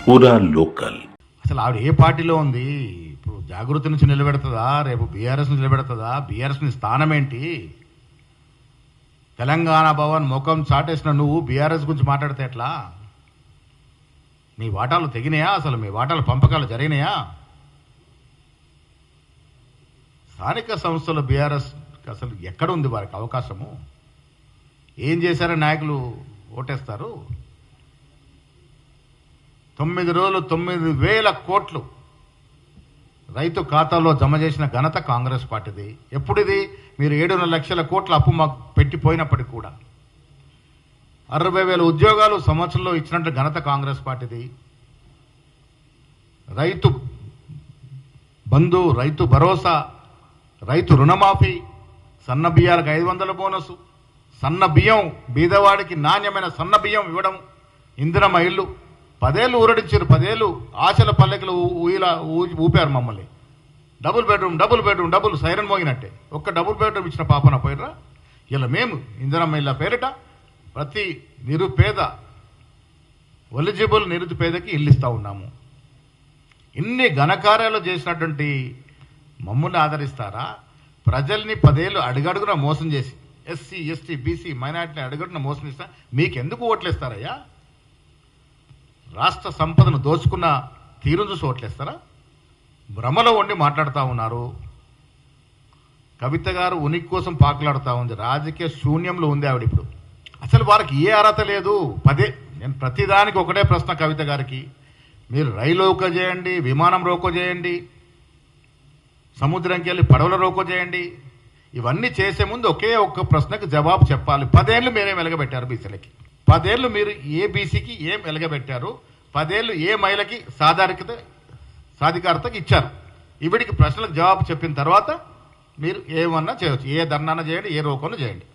పూరా లోకల్. అసలు ఆవిడ ఏ పార్టీలో ఉంది? ఇప్పుడు జాగృతి నుంచి నిలబెడుతుందా, రేపు బీఆర్ఎస్ నుంచి నిలబెడుతుందా? బీఆర్ఎస్ నీ స్థానం ఏంటి? తెలంగాణ భవన్ ముఖం చాటేసిన నువ్వు బీఆర్ఎస్ గురించి మాట్లాడితే ఎట్లా? మీ వాటాలు తెగినాయా? అసలు మీ వాటాల పంపకాలు జరిగినాయా? స్థానిక సంస్థలు బీఆర్ఎస్ అసలు ఎక్కడ ఉంది వారికి అవకాశము? ఏం చేశారని నాయకులు ఓటేస్తారు? 9 రోజులు 9,000 కోట్లు రైతు ఖాతాలో జమ చేసిన ఘనత కాంగ్రెస్ పార్టీది. ఎప్పుడిది? మీరు 7.5 లక్షల కోట్ల అప్పు మాకు పెట్టిపోయినప్పటికీ కూడా 60,000 ఉద్యోగాలు సంవత్సరంలో ఇచ్చినట్టు ఘనత కాంగ్రెస్ పార్టీది. రైతు బంధు, రైతు భరోసా, రైతు రుణమాఫీ, సన్న బియ్యాలకు 500 బోనసు, సన్న బియ్యం బీదవాడికి నాణ్యమైన సన్న బియ్యం ఇవ్వడం, ఇందిరమ్మ ఇల్లు 10 ఏళ్ళు ఊరడించారు. 10 ఏళ్ళు ఆశల పల్లెకులు ఊపారు మమ్మల్ని. డబుల్ బెడ్రూమ్ సైరన్ మోగినట్టే. ఒక్క డబుల్ బెడ్రూమ్ ఇచ్చిన పాపన పోయినరా? ఇలా మేము ఇందిరమ్మ ఇళ్ళ పేరిట ప్రతి నిరుపేద ఎలిజిబుల్ నిరుపేదకి ఇల్లు ఇస్తూ ఉన్నాము. ఇన్ని ఘనకార్యాలు చేసినటువంటి మమ్మల్ని ఆదరిస్తారా? ప్రజల్ని 10 ఏళ్ళు అడుగడుగున మోసం చేసి ఎస్సీ, ఎస్టీ, బీసీ, మైనార్టీని అడుగడుగున మోసం చేస్తా మీకెందుకు ఓట్లేస్తారయ్యా? రాష్ట్ర సంపదను దోచుకున్న తీరును చూసి ఓట్లేస్తారా? భ్రమలో ఉండి మాట్లాడుతూ ఉన్నారు. కవిత గారు ఉనికి కోసం పాకులాడుతూ ఉంది. రాజకీయ శూన్యంలో ఉంది ఆవిడ ఇప్పుడు. అసలు వారికి ఏ అర్హత లేదు. నేను ప్రతిదానికి ఒకటే ప్రశ్న కవిత గారికి, మీరు రైలు రోకో చేయండి, విమానం రోకో చేయండి, సముద్రంకి వెళ్ళి పడవల రోకో చేయండి, ఇవన్నీ చేసే ముందు ఒకే ఒక్క ప్రశ్నకు జవాబు చెప్పాలి. 10 ఏళ్ళు మీరేం వెలగబెట్టారు బీసీలకి? 10 ఏళ్ళు మీరు ఏ బీసీకి ఏం వెలగబెట్టారు? 10 ఏళ్ళు ఏ మహిళకి సాధికారతకి ఇచ్చారు? ఇవిడికి ప్రశ్నలకు జవాబు చెప్పిన తర్వాత మీరు ఏమన్నా చేయవచ్చు. ఏ ధర్నాన్న చేయండి, ఏ రోకోను చేయండి.